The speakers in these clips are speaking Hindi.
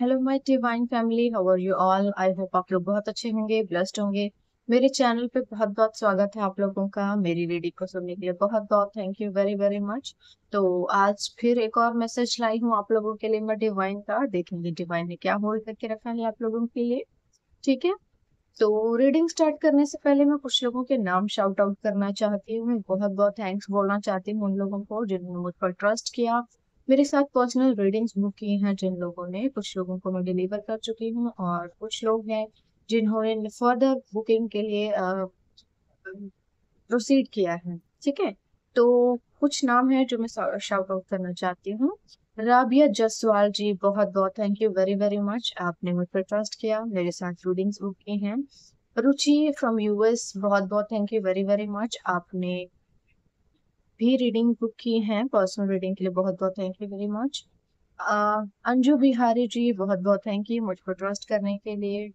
Hello my divine family, how are you all. I hope आप लोग बहुत अच्छे होंगे, ब्लेस्ड होंगे। मेरे चैनल पे बहुत बहुत स्वागत है आप लोगों का। मेरी रीडिंग को सुनने के लिए बहुत बहुत thank you very very much. तो आज फिर एक और मैसेज लाई हूँ आप लोगों के लिए मैं डिवाइन का। देखेंगे डिवाइन ने क्या होल्ड करके रखा है आप लोगों के लिए। ठीक है, तो रीडिंग स्टार्ट करने से पहले मैं कुछ लोगों के नाम शाउट आउट करना चाहती हूँ। बहुत बहुत थैंक्स बोलना चाहती हूँ उन लोगों को जिन्होंने मुझ पर ट्रस्ट किया, मेरे साथ पर्सनल रीडिंग्स बुक की हैं। जिन लोगों ने, कुछ लोगों को मैं डिलीवर कर चुकी हूँ और कुछ लोग हैं जिन्होंने फर्दर बुकिंग के लिए प्रोसीड किया है। ठीक है, तो कुछ नाम है जो मैं शाउट आउट करना चाहती हूँ। राबिया जसवाल जी, बहुत बहुत thank you very very much, आपने मुझ पर ट्रस्ट किया, मेरे साथ रीडिंग्स बुक की हैं। रुचि फ्रॉम यूएस, बहुत बहुत thank you very very much, आपने भी रीडिंग बुक की हैं। पर्सनल रीडिंग के लिए बहुत बहुत thank you very much. Anju Bihari ji, बहुत बहुत थैंक यू मुझ पर ट्रस्ट करने के लिए।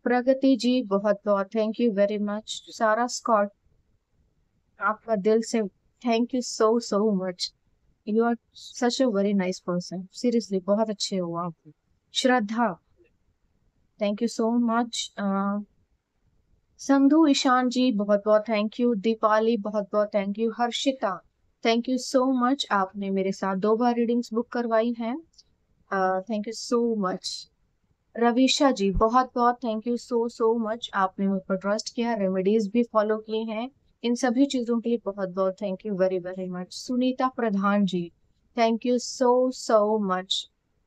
प्रगति जी, बहुत बहुत thank you very much. Sarah Scott, आपका दिल से thank you so so much. You are such a very nice person, seriously बहुत अच्छे हो आप। Shraddha, thank you so much. Sandhu Ishan ji, बहुत बहुत थैंक यू। दीपाली, बहुत बहुत thank you. Harshita, thank you so much, आपने मेरे साथ 2 बार रीडिंग्स बुक करवाई हैं। Thank you so much. Ravisha ji, बहुत बहुत thank you so so much, आपने मुझ पर ट्रस्ट किया, रेमेडीज भी फॉलो की हैं। इन सभी चीजों के लिए बहुत बहुत thank you very very much. Sunita Pradhan ji, thank you so so much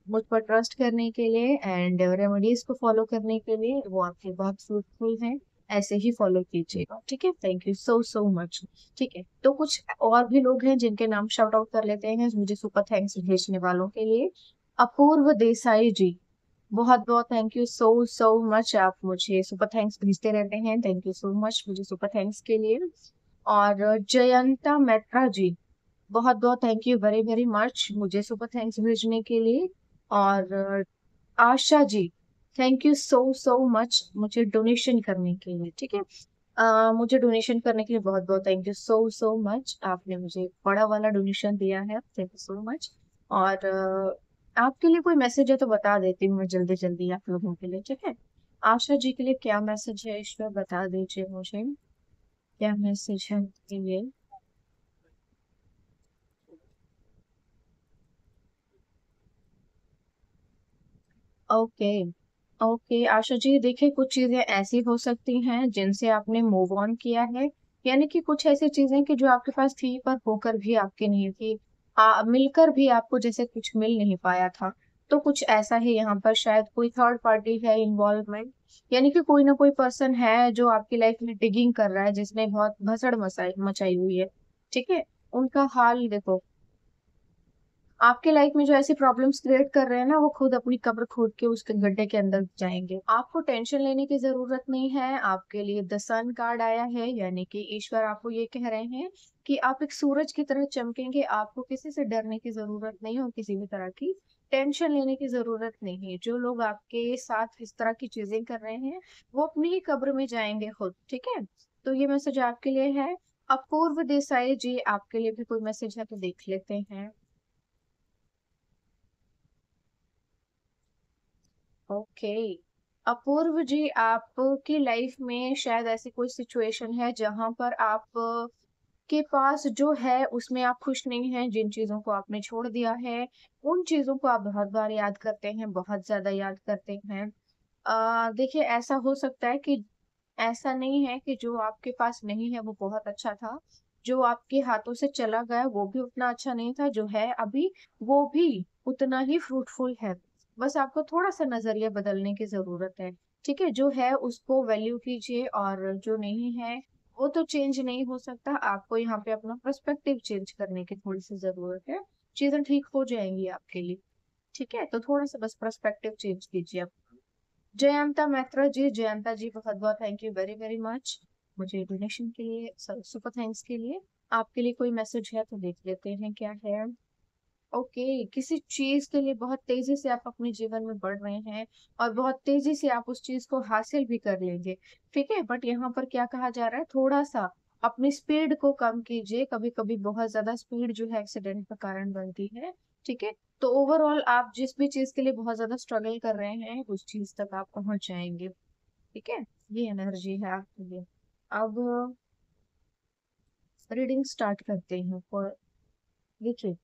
मुझ पर ट्रस्ट करने के लिए एंड रेमेडीज को फॉलो करने के लिए, वो आपके बहुत फ्रूटफुल हैं। ऐसे ही फॉलो कीजिएगा, ठीक है। Thank you so so much. ठीक है, तो कुछ और भी लोग हैं जिनके नाम शाउट आउट कर लेते हैं मुझे सुपर थैंक्स भेजने वालों के लिए। अपूर्व देसाई जी, बहुत बहुत thank you so so much, आप मुझे सुपर थैंक्स भेजते रहते हैं, थैंक यू सो मच मुझे सुपर थैंक्स के लिए। और जयंता मैत्रा जी, बहुत बहुत thank you very very much मुझे सुपर थैंक्स भेजने के लिए। और Asha ji, thank you so so much मुझे डोनेशन करने के लिए। ठीक है, मुझे डोनेशन करने के लिए बहुत बहुत thank you so so much, आपने मुझे बड़ा वाला डोनेशन दिया है, थैंक यू सो मच। और आपके लिए कोई मैसेज है तो बता देती हूँ मैं जल्दी जल्दी आप लोगों के लिए। ठीक है, आशा जी के लिए क्या मैसेज है ईश्वर, बता दीजिए मुझे क्या मैसेज है उनके लिए। ओके, ओके आशा जी, देखिए कुछ चीजें ऐसी हो सकती हैं जिनसे आपने मूव ऑन किया है, यानी कि कुछ ऐसी चीजें कि जो आपके पास थी पर होकर भी आपकी नहीं थी, मिलकर भी आपको जैसे कुछ मिल नहीं पाया था। तो कुछ ऐसा है यहाँ पर, शायद कोई थर्ड पार्टी है इन्वॉल्वमेंट, यानी कि कोई ना कोई पर्सन है जो आपकी लाइफ में डिगिंग कर रहा है, जिसने बहुत भसड़ मचाई मचाई हुई है। ठीक है, उनका हाल देखो, आपके लाइफ में जो ऐसी प्रॉब्लम्स क्रिएट कर रहे हैं ना, वो खुद अपनी कब्र खोद के उसके गड्ढे के अंदर जाएंगे। आपको टेंशन लेने की जरूरत नहीं है, आपके लिए द सन कार्ड आया है, यानी कि ईश्वर आपको ये कह रहे हैं कि आप एक सूरज की तरह चमकेंगे। आपको किसी से डरने की जरूरत नहीं है और किसी भी तरह की टेंशन लेने की जरूरत नहीं है। जो लोग आपके साथ इस तरह की चीजें कर रहे हैं वो अपनी ही कब्र में जाएंगे खुद। ठीक है, तो ये मैसेज आपके लिए है। अपूर्व देसाई जी, आपके लिए भी कोई मैसेज है तो देख लेते हैं। ओके, अपूर्व जी, आपकी लाइफ में शायद ऐसी कोई सिचुएशन है जहां पर आप के पास जो है उसमें आप खुश नहीं हैं, जिन चीजों को आपने छोड़ दिया है उन चीजों को आप बहुत बार याद करते हैं, बहुत ज्यादा याद करते हैं। देखिए ऐसा हो सकता है कि ऐसा नहीं है कि जो आपके पास नहीं है वो बहुत अच्छा था, जो आपके हाथों से चला गया वो भी उतना अच्छा नहीं था, जो है अभी वो भी उतना ही फ्रूटफुल है। बस आपको थोड़ा सा नजरिया बदलने की जरूरत है। ठीक है, जो है उसको वैल्यू कीजिए और जो नहीं है वो तो चेंज नहीं हो सकता। आपको यहाँ पे अपना पर्सपेक्टिव चेंज करने की थोड़ी सी जरूरत है, चीजें ठीक हो जाएंगी आपके लिए। ठीक है, तो थोड़ा सा बस पर्सपेक्टिव चेंज कीजिए आप। जयंता मैत्रा जी, जयंता जी बहुत बहुत thank you very very much मुझे डोनेशन के लिए, सुपर थैंक्स के लिए। आपके लिए कोई मैसेज है तो देख लेते हैं क्या है। ओके, किसी चीज के लिए बहुत तेजी से आप अपने जीवन में बढ़ रहे हैं और बहुत तेजी से आप उस चीज को हासिल भी कर लेंगे। ठीक है, बट यहाँ पर क्या कहा जा रहा है, थोड़ा सा अपनी स्पीड को कम कीजिए, कभी कभी बहुत ज्यादा स्पीड जो है एक्सीडेंट का कारण बनती है। ठीक है, तो ओवरऑल आप जिस भी चीज के लिए बहुत ज्यादा स्ट्रगल कर रहे हैं उस चीज तक आप पहुंच जाएंगे। ठीक है, ये एनर्जी है आपके लिए। अब रीडिंग स्टार्ट करते हैं। फॉर देखिए,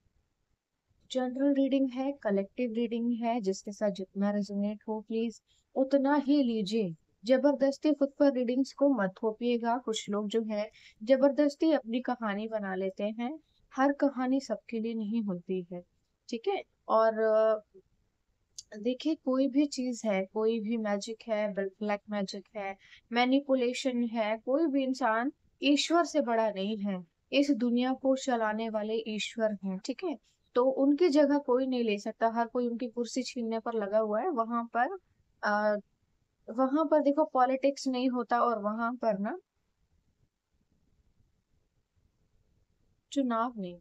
जनरल रीडिंग है, कलेक्टिव रीडिंग है, जिसके साथ जितना रेजोनेट हो प्लीज उतना ही लीजिए। जबरदस्ती खुद पर रीडिंग्स को मत थोपिएगा। कुछ लोग जो है जबरदस्ती अपनी कहानी बना लेते हैं। हर कहानी सबके लिए नहीं होती है। ठीक है। और देखिए, कोई भी चीज है, कोई भी मैजिक है, ब्लैक मैजिक है, मैनिपुलेशन है, कोई भी इंसान ईश्वर से बड़ा नहीं है। इस दुनिया को चलाने वाले ईश्वर हैं। ठीक है। तो उनकी जगह कोई नहीं ले सकता। हर कोई उनकी कुर्सी छीनने पर लगा हुआ है। आ, वहां पर देखो पॉलिटिक्स नहीं होता, और वहां पर ना चुनाव नहीं।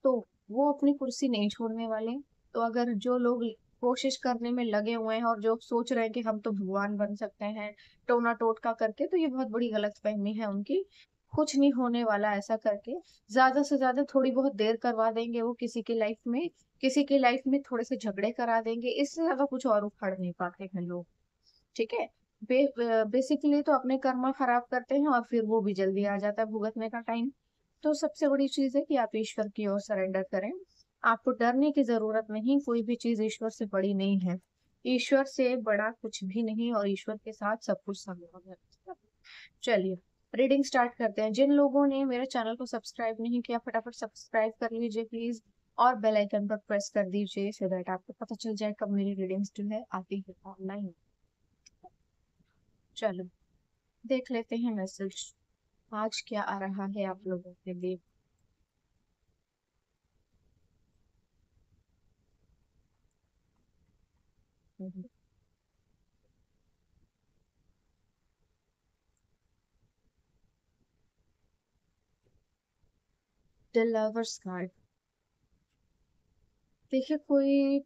तो वो अपनी कुर्सी नहीं छोड़ने वाले। तो अगर जो लोग कोशिश करने में लगे हुए हैं और जो सोच रहे हैं कि हम तो भगवान बन सकते हैं टोना टोटका करके, तो ये बहुत बड़ी गलतफहमी है उनकी। कुछ नहीं होने वाला ऐसा करके। ज्यादा से ज्यादा थोड़ी बहुत देर करवा देंगे वो किसी की लाइफ में। किसी की लाइफ में थोड़े से झगड़े करा देंगे, इससे ज्यादा कुछ और उखाड़ नहीं पाते हैं लोग। ठीक है। बेसिकली तो अपने कर्मा खराब करते हैं और फिर वो भी जल्दी आ जाता है भुगतने का टाइम। तो सबसे बड़ी चीज है कि आप ईश्वर की ओर सरेंडर करें। आपको डरने की जरूरत नहीं, कोई भी चीज ईश्वर से बड़ी नहीं है। ईश्वर से बड़ा कुछ भी नहीं, और ईश्वर के साथ सब कुछ संभव है। चलिए, रीडिंग स्टार्ट करते हैं। जिन लोगों ने मेरे चैनल को सब्सक्राइब नहीं किया, फटाफट सब्सक्राइब कर लीजिए प्लीज। और बेल आइकन पर प्रेस कर दीजिए, सो दैट आपको पता चल जाए कब मेरी रीडिंग्स जो है आती है ऑनलाइन। चलो, देख लेते हैं मैसेज आज क्या आ रहा है आप लोगों के लिए। The lovers card. देखिए, कोई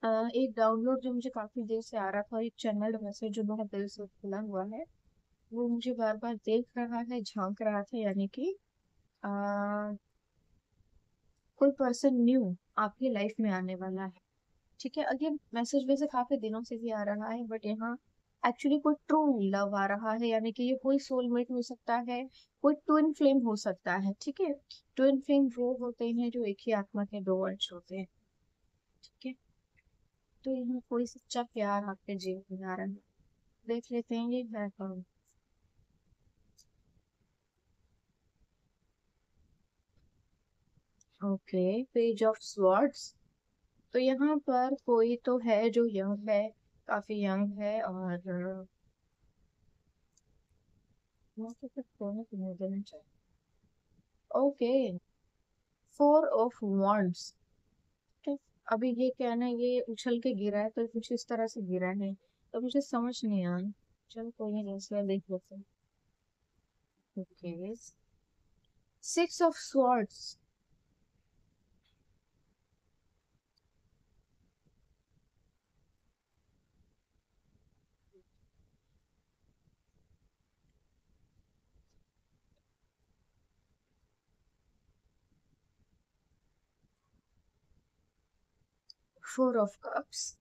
एक डाउनलोड जो मुझे काफी देर से आ रहा था, एक चैनल मैसेज जो बहुत देर से खुला हुआ है, वो मुझे बार बार देख रहा है, झांक रहा था। यानी कि आ, कोई पर्सन न्यू आपकी लाइफ में आने वाला है। ठीक है। अगेन मैसेज वैसे काफी दिनों से भी आ रहा है, बट यहाँ एक्चुअली कोई ट्रू लव आ रहा है। यानी कि ये कोई सोलमेट हो सकता है, कोई ट्विन फ्लेम हो सकता है। ठीक है। ट्विन फ्लेम वो होते हैं जो एक ही आत्मा के दो अंश होते हैं। ठीक है। तो यहाँ कोई सच्चा प्यार आपके जीवन में आ रहा है। देख लेते हैं ये है कौन। Okay, page of swords. तो यहाँ पर कोई तो है जो यंग है, काफी यंग है, और यहाँ पे कुछ सोने की मुझे नहीं चाहिए। Okay, four of wands। ठीक। अभी ये क्या है ना, ये उछल के गिरा है, तो कुछ इस तरह से गिरा है, तो मुझे समझ नहीं आया। चल कोई नहीं, दूसरा देख लेते हैं। Okay, six of swords. Four of cups.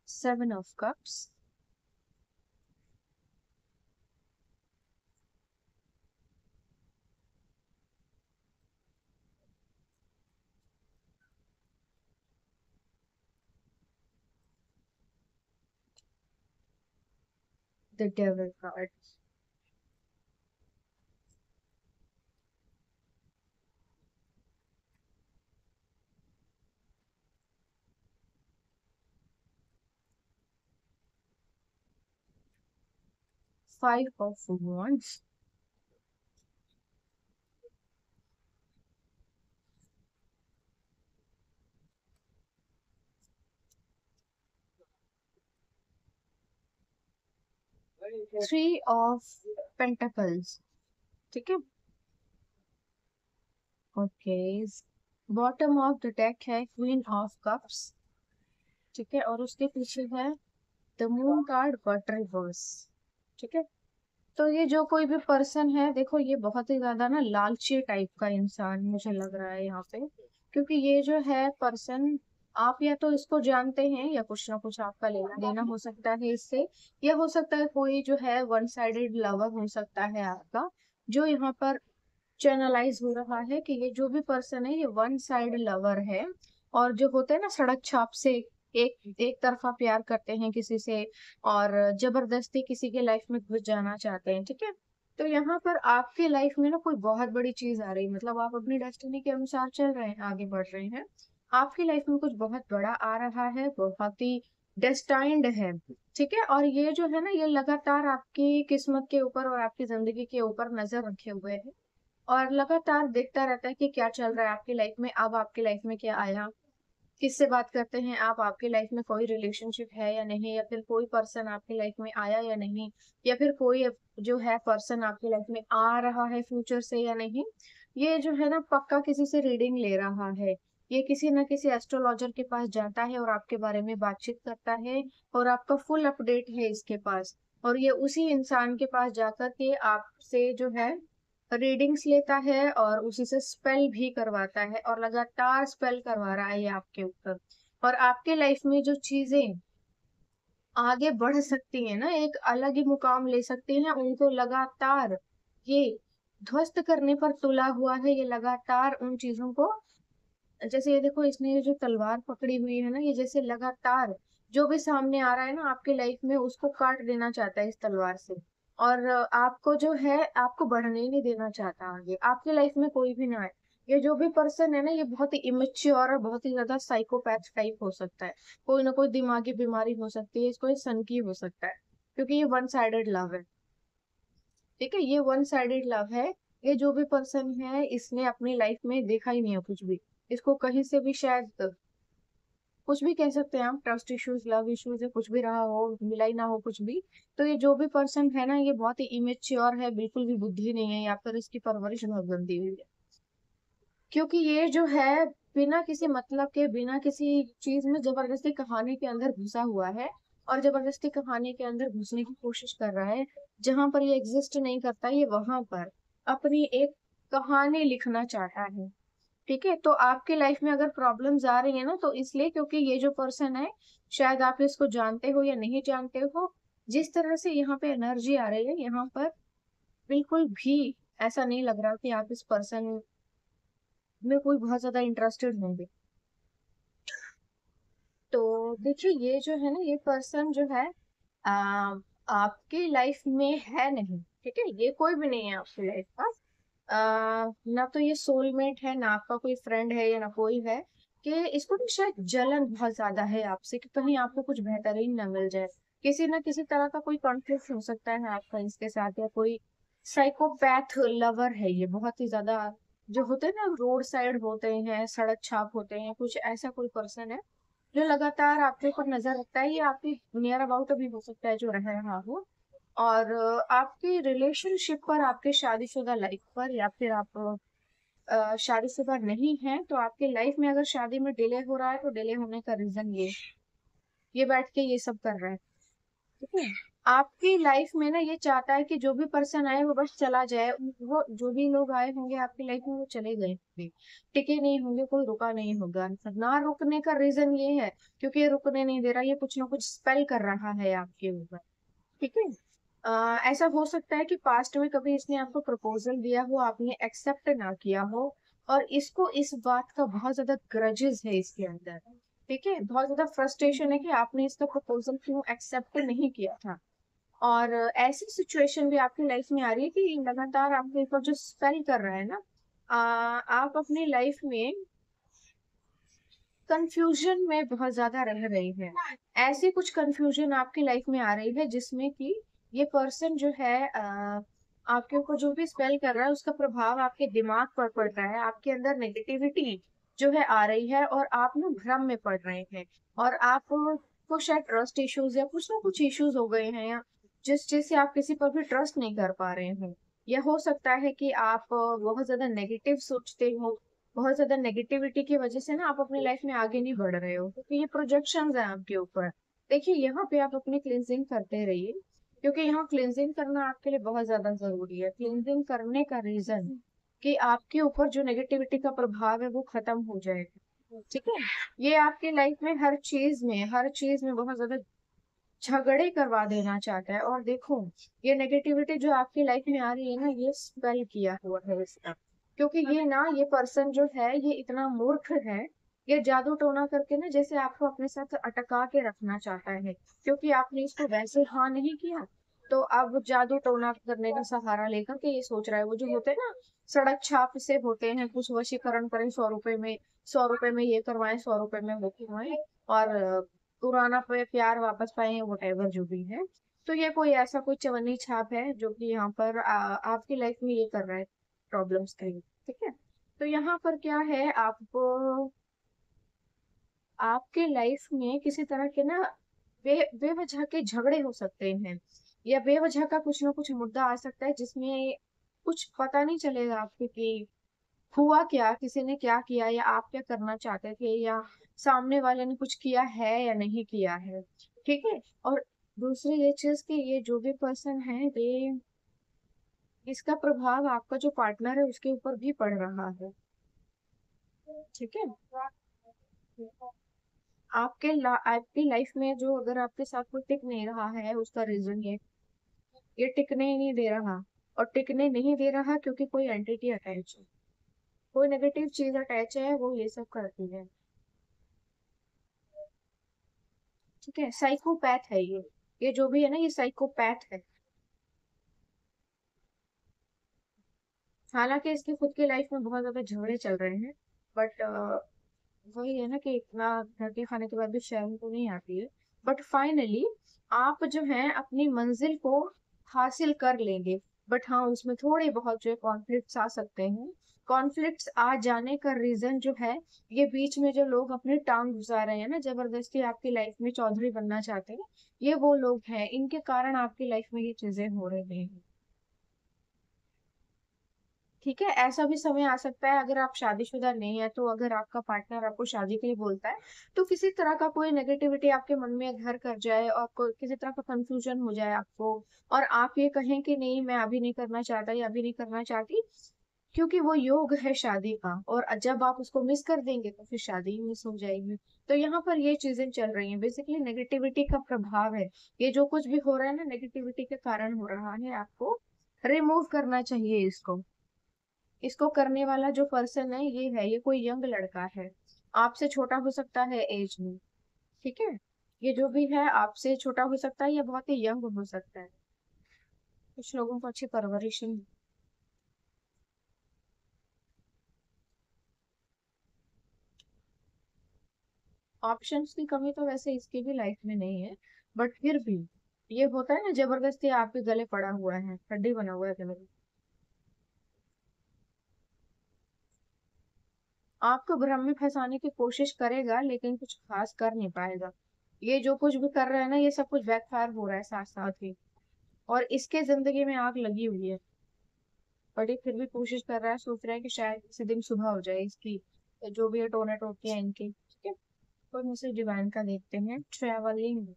7 of cups। the devil card। 5 of wands। 3 of pentacles, ठीक है। Okay, bottom of the deck है क्वीन ऑफ कप्स, ठीक है, और उसके पीछे है the moon card but reverse, ठीक है। तो ये जो कोई भी पर्सन है, देखो ये बहुत ही ज्यादा ना लालची टाइप का इंसान मुझे लग रहा है यहाँ पे, क्योंकि ये जो है पर्सन, आप या तो इसको जानते हैं या कुछ ना कुछ आपका लेना देना हो सकता है इससे, या हो सकता है कोई जो है वन साइडेड लवर हो सकता है आपका, जो यहाँ पर चैनलाइज हो रहा है कि ये जो भी पर्सन है ये वन साइड लवर है। और जो होते हैं ना सड़क छाप से एक एक तरफा प्यार करते हैं किसी से, और जबरदस्ती किसी के लाइफ में घुस जाना चाहते हैं, ठीक है। तो यहाँ पर आपके लाइफ में ना कोई बहुत बड़ी चीज आ रही है, मतलब आप अपनी डेस्टिनी के अनुसार चल रहे हैं, आगे बढ़ रहे हैं, आपकी लाइफ में कुछ बहुत बड़ा आ रहा है, बहुत ही डेस्टाइंड है, ठीक है। और ये जो है ना ये लगातार आपकी किस्मत के ऊपर और आपकी जिंदगी के ऊपर नजर रखे हुए है, और लगातार देखता रहता है कि क्या चल रहा है आपकी लाइफ में, अब आपकी लाइफ में क्या आया, किससे बात करते हैं आप, आपकी लाइफ में कोई रिलेशनशिप है या नहीं, या फिर कोई पर्सन आपकी लाइफ में आया या नहीं, या फिर कोई जो है पर्सन आपकी लाइफ में आ रहा है फ्यूचर से या नहीं। ये जो है ना पक्का किसी से रीडिंग ले रहा है, ये किसी ना किसी एस्ट्रोलॉजर के पास जाता है और आपके बारे में बातचीत करता है, और आपका फुल अपडेट है इसके पास, और ये उसी इंसान के पास जाकर के आपसे जो है रीडिंग्स लेता है और उसी से स्पेल भी करवाता है, और लगातार स्पेल करवा रहा है ये आपके ऊपर। और आपके लाइफ में जो चीजें आगे बढ़ सकती है ना, एक अलग ही मुकाम ले सकती हैं, उनको लगातार ये ध्वस्त करने पर तुला हुआ है, ये लगातार उन चीजों को, जैसे ये देखो इसने ये जो तलवार पकड़ी हुई है ना, ये जैसे लगातार जो भी सामने आ रहा है ना आपके लाइफ में उसको काट देना चाहता है इस तलवार से, और आपको जो है आपको बढ़ने ही नहीं देना चाहता आगे, आपके लाइफ में कोई भी ना आए। ये जो भी पर्सन है ना ये बहुत ही इमेच्योर और बहुत ही ज्यादा साइकोपैथ टाइप हो सकता है, कोई ना कोई दिमागी बीमारी हो सकती है इसको, ये सनकी हो सकता है, क्योंकि ये वन साइडेड लव है, ठीक है, ये वन साइडेड लव है। ये जो भी पर्सन है इसने अपनी लाइफ में देखा ही नहीं है कुछ भी, इसको कहीं से भी शायद कुछ भी कह सकते हैं आप, ट्रस्ट इश्यूज, लव इश्यूज या कुछ भी रहा हो, मिला ही ना हो कुछ भी। तो ये जो भी पर्सन है ना ये बहुत ही इमेच्योर है, बिल्कुल भी बुद्धि नहीं है, या फिर इसकी परवरिश बहुत गंदी हुई है, क्योंकि ये जो है बिना किसी मतलब के, बिना किसी चीज में जबरदस्ती कहानी के अंदर घुसा हुआ है, और जबरदस्ती कहानी के अंदर घुसने की कोशिश कर रहा है, जहां पर ये एग्जिस्ट नहीं करता ये वहां पर अपनी एक कहानी लिखना चाहता है, ठीक है। तो आपकी लाइफ में अगर प्रॉब्लम्स आ रही है ना, तो इसलिए क्योंकि ये जो पर्सन है, शायद आप इसको जानते हो या नहीं जानते हो, जिस तरह से यहाँ पे एनर्जी आ रही है यहाँ पर, बिल्कुल भी ऐसा नहीं लग रहा कि आप इस पर्सन में कोई बहुत ज्यादा इंटरेस्टेड होंगे। तो देखिए ये जो है ना ये पर्सन जो है आ, आपकी लाइफ में है नहीं, ठीक है, ये कोई भी नहीं है आपकी लाइफ का। ना तो ये सोलमेट है, ना आपका कोई फ्रेंड है, या ना कोई है, कि इसको तो शायद जलन बहुत ज्यादा है आपसे कि कहीं आपको कुछ बेहतरीन ना मिल जाए, किसी ना किसी तरह का कोई कॉन्फ्लिक्ट हो सकता है आपका इसके साथ, या कोई साइकोपैथ लवर है ये बहुत ही ज्यादा, जो होते हैं ना रोड साइड होते हैं, सड़क छाप होते हैं, कुछ ऐसा कोई पर्सन है जो लगातार आपके ऊपर नजर रखता है, ये आपकी नियर अबाउट भी हो सकता है जो रह रहा हो, और आपकी रिलेशनशिप पर, आपके शादीशुदा लाइफ पर, या फिर आप शादीशुदा नहीं है तो आपके लाइफ में अगर शादी में डिले हो रहा है तो डिले होने का रीजन ये बैठ के ये सब कर रहा है, ठीक है। आपकी लाइफ में ना ये चाहता है कि जो भी पर्सन आए वो बस चला जाए, वो जो भी लोग आए होंगे आपकी लाइफ में वो चले गए होंगे, टिके नहीं होंगे, कोई रुका नहीं होगा, ना रुकने का रीजन ये है क्योंकि ये रुकने नहीं दे रहा, ये कुछ ना कुछ स्पेल कर रहा है आपके ऊपर, ठीक है। ऐसा हो सकता है कि पास्ट में कभी इसने आपको प्रपोजल दिया हो, आपने एक्सेप्ट ना किया हो, और इसको इस बात का बहुत ज्यादा ग्रजेस है इसके अंदर, ठीक है, बहुत ज्यादा फ्रस्ट्रेशन है कि आपने इसका प्रपोजल क्यों एक्सेप्ट नहीं किया था। और ऐसी सिचुएशन भी आपकी लाइफ में आ रही है कि लगातार आपके ऊपर जो स्पेल कर रहा है ना, आप अपनी लाइफ में कंफ्यूजन में बहुत ज्यादा रह रही है, ऐसी कुछ कंफ्यूजन आपकी लाइफ में आ रही है जिसमें कि ये पर्सन जो है आपके ऊपर जो भी स्पेल कर रहा है उसका प्रभाव आपके दिमाग पर पड़ रहा है, आपके अंदर नेगेटिविटी जो है आ रही है, और आप ना भ्रम में पड़ रहे हैं, और आप को शायद ट्रस्ट इश्यूज या कुछ ना कुछ इश्यूज हो गए हैं, या जिस चीज से आप किसी पर भी ट्रस्ट नहीं कर पा रहे हो। या हो सकता है कि आप बहुत ज्यादा नेगेटिव सोचते हो, बहुत ज्यादा नेगेटिविटी की वजह से ना आप अपनी लाइफ में आगे नहीं बढ़ रहे हो, क्योंकि ये प्रोजेक्शंस हैं आपके ऊपर। देखिए यहाँ पे आप अपनी क्लिनजिंग करते रहिए, क्योंकि यहाँ क्लिनजिंग करना आपके लिए बहुत ज्यादा जरूरी है। क्लिनजिंग करने का रीजन कि आपके ऊपर जो नेगेटिविटी का प्रभाव है वो खत्म हो जाएगा। ठीक है, ये आपकी लाइफ में हर चीज में बहुत ज्यादा झगड़े करवा देना चाहता है। और देखो, ये नेगेटिविटी जो आपकी लाइफ में आ रही है ना, ये स्पेल किया हुआ है इसका, क्योंकि ये पर्सन जो है ये इतना मूर्ख है। ये जादू टोना करके ना जैसे आपको अपने साथ अटका के रखना चाहता है, क्योंकि आपने इसको वैसे हाँ नहीं किया, तो अब जादू टोना करने का सहारा लेकर के ये सोच रहा है। वो जो होते हैं ना, सड़क छाप से होते हैं, कुछ वशीकरण करें 100 रुपए में, 100 रुपए में ये करवाएं, 100 रुपए में वो करवाएं, और पुराना प्यार वापस पाए, वटेवर जो भी है। तो ये कोई ऐसा कोई चवन्नी छाप है जो कि यहाँ पर आपकी लाइफ में ये कर रहा है, प्रॉब्लम्स क्रिएट। ठीक है, तो यहाँ पर क्या है, आपको आपके लाइफ में किसी तरह के ना बेवजह के झगड़े हो सकते हैं, या बेवजह का कुछ ना कुछ मुद्दा आ सकता है जिसमें कुछ पता नहीं चलेगा आपको कि हुआ क्या, किसी ने क्या किया, या आप क्या करना चाहते थे, या सामने वाले ने कुछ किया है या नहीं किया है। ठीक है, और दूसरी ये चीज कि ये जो भी पर्सन है, ये इसका प्रभाव आपका जो पार्टनर है उसके ऊपर भी पड़ रहा है। ठीक है, आपकी लाइफ में जो अगर आपके साथ कोई टिक नहीं रहा है, उसका रीजन ये टिकने ही नहीं दे रहा। और टिकने नहीं दे रहा क्योंकि कोई एंटिटी अटैच है, कोई नेगेटिव चीज अटैच है, वो ये सब करती है। ठीक है, साइकोपैथ है ये जो भी है ना, ये साइकोपैथ है। हालांकि इसकी खुद की लाइफ में बहुत ज्यादा झगड़े चल रहे हैं, बट वही है ना कि इतना धरती खाने के बाद भी शर्म तो नहीं आती है। बट फाइनली आप जो है अपनी मंजिल को हासिल कर लेंगे। बट हाँ, उसमें थोड़े बहुत जो है कॉन्फ्लिक्ट्स आ सकते हैं। कॉन्फ्लिक्ट्स आ जाने का रीजन जो है, ये बीच में जो लोग अपनी टांग घुसा रहे हैं ना, जबरदस्ती आपकी लाइफ में चौधरी बनना चाहते हैं, ये वो लोग हैं, इनके कारण आपकी लाइफ में ये चीजें हो रही हैं। ठीक है, ऐसा भी समय आ सकता है, अगर आप शादीशुदा नहीं है तो अगर आपका पार्टनर आपको शादी के लिए बोलता है, तो किसी तरह का कोई नेगेटिविटी आपके मन में घर कर जाए, और किसी तरह का कंफ्यूजन हो जाए आपको, और आप ये कहें कि नहीं मैं अभी नहीं करना चाहता या अभी नहीं करना चाहती, क्योंकि वो योग है शादी का, और जब आप उसको मिस कर देंगे तो फिर शादी ही मिस हो जाएगी। तो यहाँ पर ये चीजें चल रही हैं, बेसिकली नेगेटिविटी का प्रभाव है। ये जो कुछ भी हो रहा है ना, नेगेटिविटी के कारण हो रहा है, आपको रिमूव करना चाहिए इसको। इसको करने वाला जो पर्सन है, ये कोई यंग लड़का है, आपसे छोटा हो सकता है एज में। ठीक है, ये जो भी है आपसे छोटा हो सकता है या बहुत ही यंग हो सकता है। कुछ लोगों को अच्छी परवरिश नहीं। ऑप्शंस की कमी तो वैसे इसकी भी लाइफ में नहीं है, बट फिर भी ये होता है ना, जबरदस्ती आपके गले पड़ा हुआ है, हड्डी बना हुआ है गले में। आपको भ्रम में फंसाने की कोशिश करेगा, लेकिन कुछ खास कर नहीं पाएगा। ये जो कुछ भी कर रहा है ना, ये सब कुछ बैकफायर हो रहा है साथ साथ ही, और इसके जिंदगी में आग लगी हुई है। बट ये फिर भी कोशिश कर रहा है, सोच रहा है कि शायद किसी दिन सुबह हो जाए इसकी, जो भी है टोने टोटके हैं इनके। ठीक है, कोई मैसेज डिवाइन का देखते हैं, ट्रेवलिंग।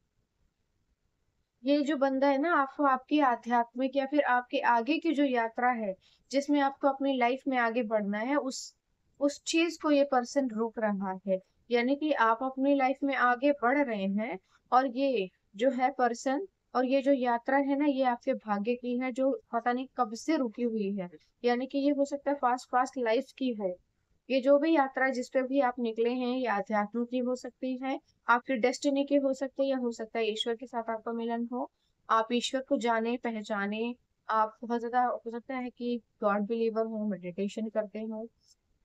ये जो बंदा है ना, आपको आपकी आध्यात्मिक या फिर आपके आगे की जो यात्रा है, जिसमें आपको अपनी लाइफ में आगे बढ़ना है, उस चीज को ये पर्सन रोक रहा है। यानी कि आप अपनी लाइफ में आगे बढ़ रहे हैं, और ये जो है पर्सन, और ये जो यात्रा है ना, ये आपके भाग्य की है, जो पता नहीं कब से रुकी हुई है। यानी कि ये हो सकता है फास्ट फास्ट लाइफ की है। ये जो भी यात्रा जिस पे भी आप निकले हैं, ये आध्यात्म की हो सकती है, आपकी डेस्टिनी की हो सकती है, या हो सकता है ईश्वर के साथ आपका मिलन हो, आप ईश्वर को जाने पहचाने। आप बहुत ज्यादा हो सकता है कि गॉड बिलीवर हो, मेडिटेशन करते हो।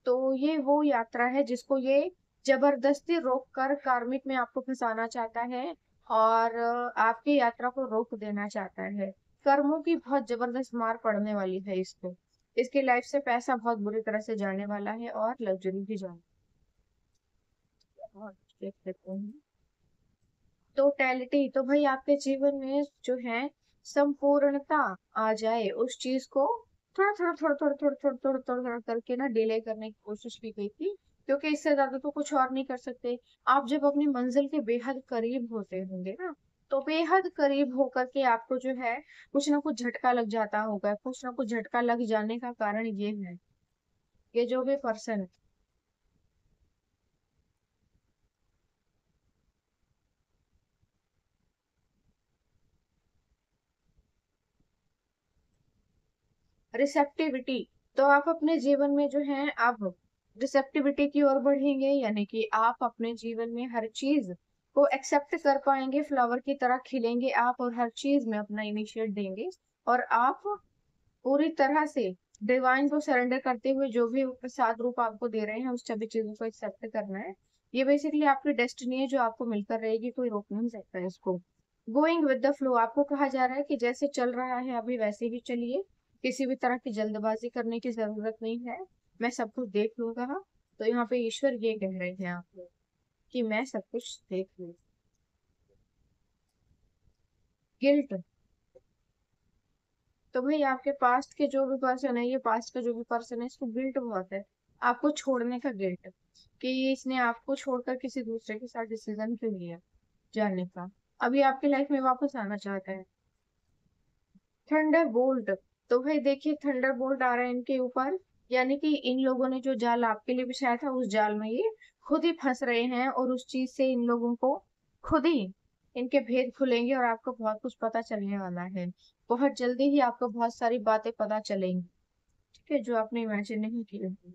तो ये वो यात्रा है जिसको ये जबरदस्ती रोक कर कार्मिक में आपको फंसाना चाहता है, और आपकी यात्रा को रोक देना चाहता है। कर्मों की बहुत जबरदस्त मार पड़ने वाली है इसको। इसकी लाइफ से पैसा बहुत बुरी तरह से जाने वाला है, और लग्जरी भी जाने। और देख लेते हैं टोटैलिटी। तो भाई आपके जीवन में जो है संपूर्णता आ जाए उस चीज को थोड़ा थोड़ा थोड़ा थोड़ा थोड़ा थोड़ा थोड़ा थोड़ा थोड़ा करके ना डिले करने की कोशिश की गई थी, क्योंकि इससे ज्यादा तो कुछ और नहीं कर सकते। आप जब अपनी मंजिल के बेहद करीब होते होंगे ना, तो बेहद करीब होकर के आपको जो है कुछ ना कुछ झटका लग जाता होगा। कुछ ना कुछ झटका लग जाने का कारण ये है, ये जो भी पर्सन रिसेप्टिविटी, तो आप अपने जीवन में जो है आप रिसेप्टिविटी की ओर बढ़ेंगे, यानी कि आप अपने जीवन में हर चीज को एक्सेप्ट कर पाएंगे, फ्लावर की तरह खिलेंगे आप और हर चीज में अपना इनिशिएट देंगे। और आप पूरी तरह से डिवाइन को सरेंडर करते हुए जो भी वो प्रसाद रूप आपको दे रहे हैं उस सभी चीजों को एक्सेप्ट करना है। ये बेसिकली आपकी डेस्टिनी है जो आपको मिलकर रहेगी, कोई रोक नहीं सकता है इसको। गोइंग विद द फ्लो, आपको कहा जा रहा है कि जैसे चल रहा है अभी वैसे ही चलिए, किसी भी तरह की जल्दबाजी करने की जरूरत नहीं है। मैं सब कुछ देख लूंगा। तो यहाँ पे ईश्वर ये कह रहे हैं आपको कि मैं सब कुछ देख लूँ। गिल्ट, तो भाई आपके पास्ट के जो भी पर्सन है, ये पास्ट का जो भी पर्सन है इसको गिल्ट बहुत है, आपको छोड़ने का गिल्ट, कि इसने आपको छोड़कर किसी दूसरे के साथ डिसीजन क्यों लिया जाने का, अभी आपकी लाइफ में वापस आना चाहता है। थंडर बोल्ट, तो भाई देखिए थंडर बोल्ट आ रहा है इनके ऊपर, यानी कि इन लोगों ने जो जाल आपके लिए बिछाया था उस जाल में ये खुद ही फंस रहे हैं, और उस चीज से इन लोगों को खुद ही इनके भेद खुलेंगे और आपको बहुत कुछ पता चलने वाला है। बहुत जल्दी ही आपको बहुत सारी बातें पता चलेंगी, ठीक है, जो आपने इमेजिन नहीं की होंगी।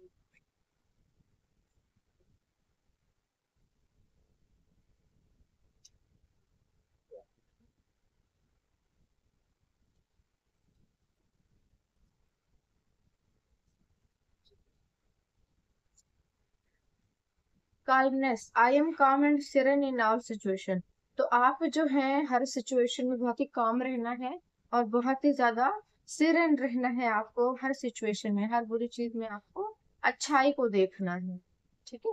Calmness, I am calm and serene in our situation, तो आप जो है हर सिचुएशन में बहुत ही काम रहना है और बहुत ही ज्यादा सिरन रहना है आपको, हर सिचुएशन में हर बुरी चीज में आपको अच्छाई को देखना है, ठीक है,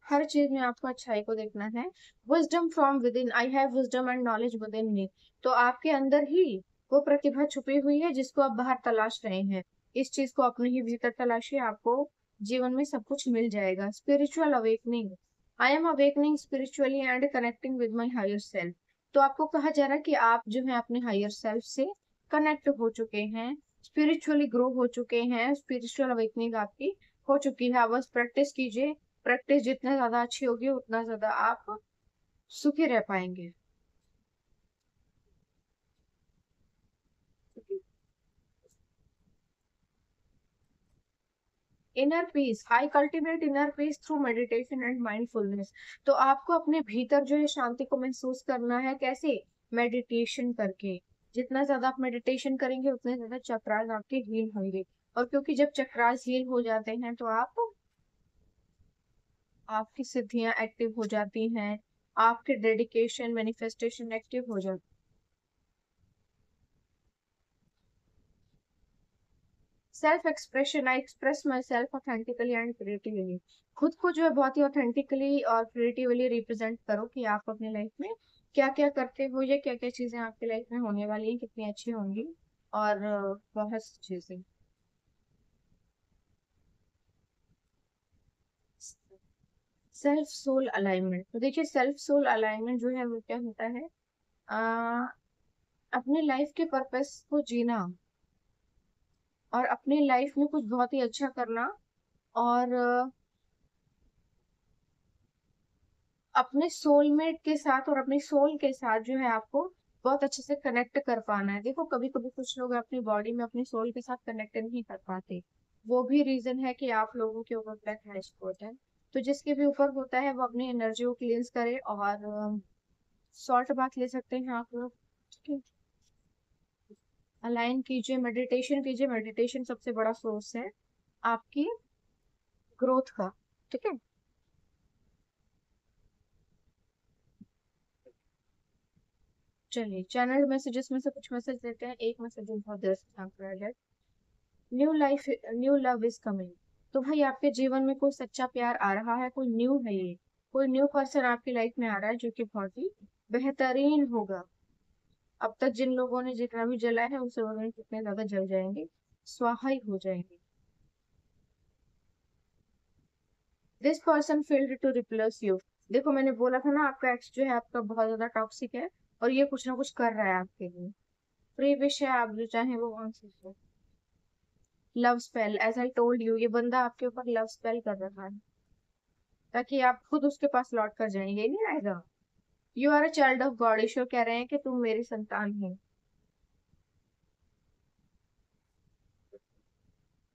हर चीज में आपको अच्छाई को देखना है। Wisdom from within, I have wisdom and knowledge within me, तो आपके अंदर ही वो प्रतिभा छुपी हुई है जिसको आप बाहर तलाश रहे हैं, इस चीज को अपने ही भीतर तलाशिए, आपको जीवन में सब कुछ मिल जाएगा। Spiritual awakening, I am awakening spiritually and connecting with my higher self, तो आपको कहा जा रहा है कि आप जो है अपने हायर सेल्फ से कनेक्ट हो चुके हैं, स्पिरिचुअली ग्रो हो चुके हैं, स्पिरिचुअल अवेकनिंग आपकी हो चुकी है। आप बस प्रैक्टिस कीजिए, प्रैक्टिस जितना ज्यादा अच्छी होगी उतना ज्यादा आप सुखी रह पाएंगे। Inner peace, I cultivate inner peace through meditation and mindfulness, तो आपको अपने भीतर जो है शांति को महसूस करना है, कैसे, मेडिटेशन करके, जितना ज्यादा आप मेडिटेशन करेंगे उतने ज्यादा चक्रास आपके हील होंगे, और क्योंकि जब चक्रास हील हो जाते हैं तो आप आपकी सिद्धियां एक्टिव हो जाती हैं, आपके डेडिकेशन मैनिफेस्टेशन एक्टिव हो जाते। Self expression, I express my self authentically and creatively, खुद को जो है बहुत ही ऑथेंटिकली और क्रिएटिवली रिप्रेजेंट करो कि आप अपनी लाइफ में क्या क्या करते हो, या क्या क्या चीजें आपकी लाइफ में होने वाली हैं, कितनी अच्छी होंगी, और बहुत सी चीजें। सेल्फ सोल अलाइनमेंट, तो देखिए सेल्फ सोल अलाइनमेंट जो है वो क्या होता है, आ, अपनी लाइफ के पर्पस को जीना और अपनी लाइफ में कुछ बहुत ही अच्छा करना, और अपने सोलमेट के साथ और अपनी सोल के साथ जो है आपको बहुत अच्छे से कनेक्ट कर पाना है। देखो कभी कभी कुछ लोग अपनी बॉडी में अपनी सोल के साथ कनेक्ट नहीं कर पाते, वो भी रीजन है कि आप लोगों के ऊपर ब्लैक हैश स्पॉट है। तो जिसके भी ऊपर होता है वो अपनी एनर्जी को क्लींस करे, और सॉल्ट बाथ ले सकते हैं आप लोग, ठीक है, अलाइन कीजिए, मेडिटेशन कीजिए, मेडिटेशन सबसे बड़ा सोर्स है आपकी ग्रोथ का, ठीक है। चलिए चैनल मैसेजेस में से कुछ मैसेज देते हैं, एक मैसेज बहुत देर से था, new life, new love is coming, तो भाई आपके जीवन में कोई सच्चा प्यार आ रहा है, कोई न्यू है ये, कोई न्यू पर्सन आपकी लाइफ में आ रहा है जो कि बहुत ही बेहतरीन होगा, अब तक जिन लोगों ने जितना भी जला है उसे उन्होंने कितने ज्यादा जल जाएंगे, स्वाहा ही हो जाएंगे। This person failed to replace you. देखो मैंने बोला था ना आपका एक्स जो है आपका बहुत ज्यादा टॉक्सिक है, और ये कुछ ना कुछ कर रहा है आपके लिए। फ्री विश है, आप जो चाहें वो मान सकते हो। Love spell, as I told you, ये बंदा आपके ऊपर लव स्पेल कर रहा है ताकि आप खुद उसके पास लौट कर जाएंगे, ये नहीं आएगा। You are a child of God, ईश्वर कह रहे हैं कि तुम मेरी संतान हो।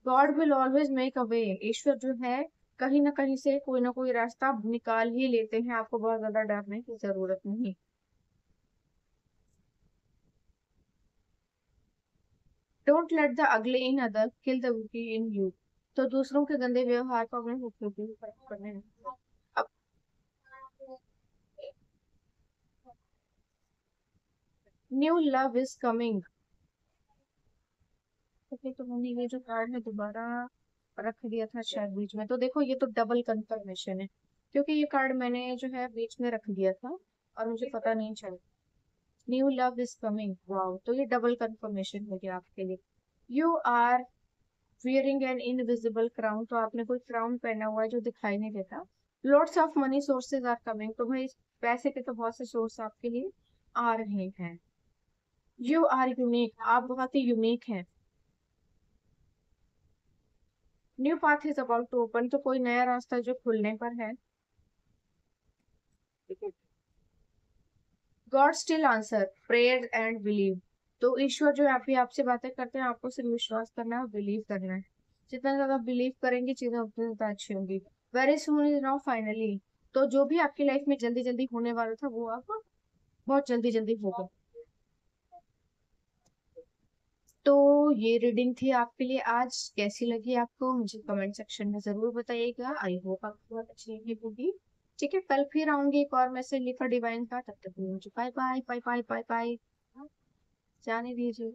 God will always make a way, ईश्वर जो है कहीं ना कहीं से कोई ना कोई रास्ता निकाल ही लेते हैं, आपको बहुत ज्यादा डरने की जरूरत नहीं। Don't let the ugly in other kill the beauty in you. तो दूसरों के गंदे व्यवहार को अपने खूबसूरती से खराब करने हैं। अब new love is coming. Okay, तो मैंने ये जो कार्ड है दोबारा रख दिया था शायद बीच में, तो देखो ये तो डबल कंफर्मेशन है, क्योंकि ये कार्ड मैंने जो है बीच में रख दिया था और मुझे पता नहीं चला। New love is coming, wow, तो ये डबल कंफर्मेशन हो गया आपके लिए। You are wearing an invisible crown, तो आपने कोई क्राउन पहना हुआ है जो दिखाई नहीं देता। Lots of money sources are coming, तो भाई पैसे के तो बहुत से सोर्स आपके लिए आ रहे हैं। यू आर यूनिक, आप बहुत ही यूनिक हैं। New path is about to open, तो कोई नया रास्ता जो खुलने पर है। God still answer prayer and believe, तो ईश्वर जो है अभी आपसे बातें करते हैं, आपको सिर्फ विश्वास करना है और बिलीव करना है। जितना ज्यादा बिलीव करेंगे चीजें उतनी ज्यादा अच्छी होंगी। Very soon is now finally, तो जो भी आपकी लाइफ में जल्दी जल्दी होने वाला था वो अब बहुत जल्दी जल्दी होगा। तो ये रीडिंग थी आपके लिए आज, कैसी लगी आपको मुझे कमेंट सेक्शन में जरूर बताइएगा। आई होप आपको बहुत अच्छी लगी होगी। ठीक है, कल फिर आऊंगी एक और मैसेज लेकर डिवाइन का, तब तक मुझे bye bye bye bye bye bye, जाने दीजिए।